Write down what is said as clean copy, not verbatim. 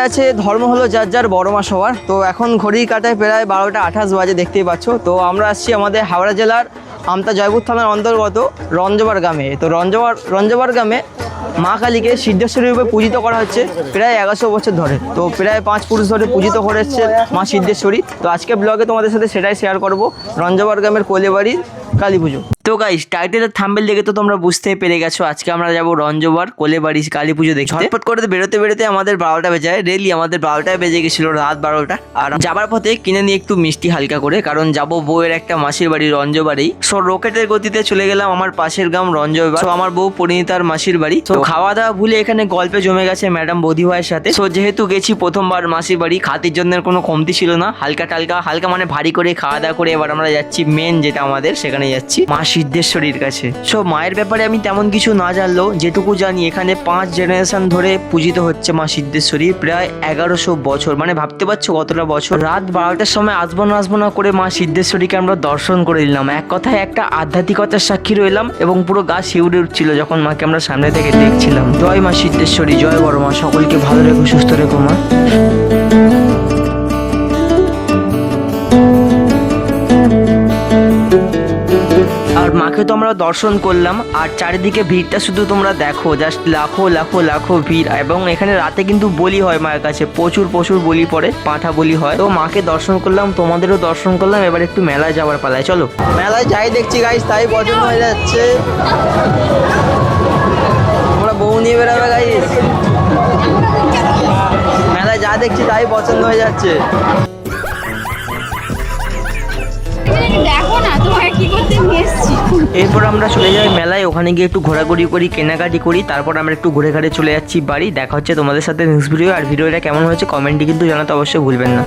আছে ধর্ম হলো যার যার, বড় মা সবার। তো এখন ঘড়ির কাঁটায় প্রায় 12টা 28 বাজে, দেখতেই পাচ্ছ। তো আমরা আসছি আমাদের হাওড়া জেলার আমতা জয়পুর থানার অন্তর্গত রঞ্জবার গ্রামে। তো রঞ্জবার গ্রামে মা কালীকে সিদ্ধেশ্বরী রূপে পূজিত করা হচ্ছে প্রায় 1100 বছর ধরে। তো প্রায় 5 পুরুষ ধরে পূজিত করে এসছে মা সিদ্ধেশ্বরী। তো আজকে ব্লগে তোমাদের সাথে সেটাই শেয়ার করব, রঞ্জবার গ্রামের কোলেবাড়ির কালী পুজো। তো গাইস, টাইটেলের থাম্বনেল দেখে তো তোমরা বুঝতেই পেরে গেছো আজকে আমরা যাবো রঞ্জবার কোলেবাড়ি কালী পুজো দেখতে। ঝটপট করে বেরোতে আমাদের 12টা বেজে যায়। রেলি আমাদের 12টায় বেজে গেছিল, রাত 12টা। আর যাবার পথে কিনে নিয়ে একটু মিষ্টি হালকা করে, কারণ যাবো বউয়ের একটা মাসির বাড়ি রঞ্জবাড়ি। সো রকেটের গতিতে চলে গেলাম আমার পাশের গ্রাম রঞ্জবার। তো আমার বউ পরিণীতার মাসির বাড়ি। তো খাওয়া দাওয়া ভুলে এখানে গল্পে জমে গেছে ম্যাডাম বৌদি ভাইয়ের সাথে। সো যেহেতু গেছি প্রথমবার মাসির বাড়ি, খাতির জন্য কোনো কমতি ছিল না। হালকা মানে ভারী করে খাওয়া দাওয়া করে এবার আমরা যাচ্ছি মেন যেটা আমাদের, সেখানে যাচ্ছি মা সিদ্ধেশ্বরীর কাছে। সো মায়ের ব্যাপারে আমি তেমন কিছু না জানলেও যেটুকু জানি, এখানে 5 জেনারেশন ধরে পূজিত হচ্ছে মা সিদ্ধেশ্বরী, প্রায় 1100 বছর। মানে ভাবতে পারছো কতটা বছর। রাত 12টার সময় আসবো না করে মা সিদ্ধেশ্বরীকে আমরা দর্শন করে নিলাম। এক কথায় একটা আধ্যাত্মিকতার সাক্ষী রইলাম, এবং পুরো গা শিউরে উঠছিল যখন মাকে আমরা সামনে থেকে দেখছিলাম। জয় মা সিদ্ধেশ্বরী, জয় বড় মা, সকলকে ভালো রেখো, সুস্থ রেখো মা। আর মাকে তো আমরা দর্শন করলাম, আর চারিদিকে ভিড়টা শুধু তোমরা দেখো, জাস্ট লাখো ভিড়। এবং এখানে রাতে কিন্তু বলি হয় মায়ের কাছে, প্রচুর বলি পড়ে, পাঁঠা বলি হয়। তো মাকে দর্শন করলাম, তোমাদেরও দর্শন করলাম। এবার একটু মেলায় যাওয়ার পালায়, চলো। মেলায় যাই দেখছি গাইস, তাই পছন্দ হয়ে যাচ্ছে। তোমরা বউ নিয়ে বেরোবে গাইস, মেলায় যা দেখছি তাই পছন্দ হয়ে যাচ্ছে। দেখো না তোমাকে কি করতে নিয়ে এসেছি। এরপর আমরা চলে যাই মেলায়, ওখানে গিয়ে একটু ঘোরাঘুরি করি, কেনাকাটি করি। তারপর আমরা একটু ঘুরে চলে যাচ্ছি বাড়ি। দেখা হচ্ছে তোমাদের সাথে নেক্সট ভিডিও। আর ভিডিওটা কেমন হয়েছে কমেন্টে কিন্তু জানাতে অবশ্যই ভুলবেন না।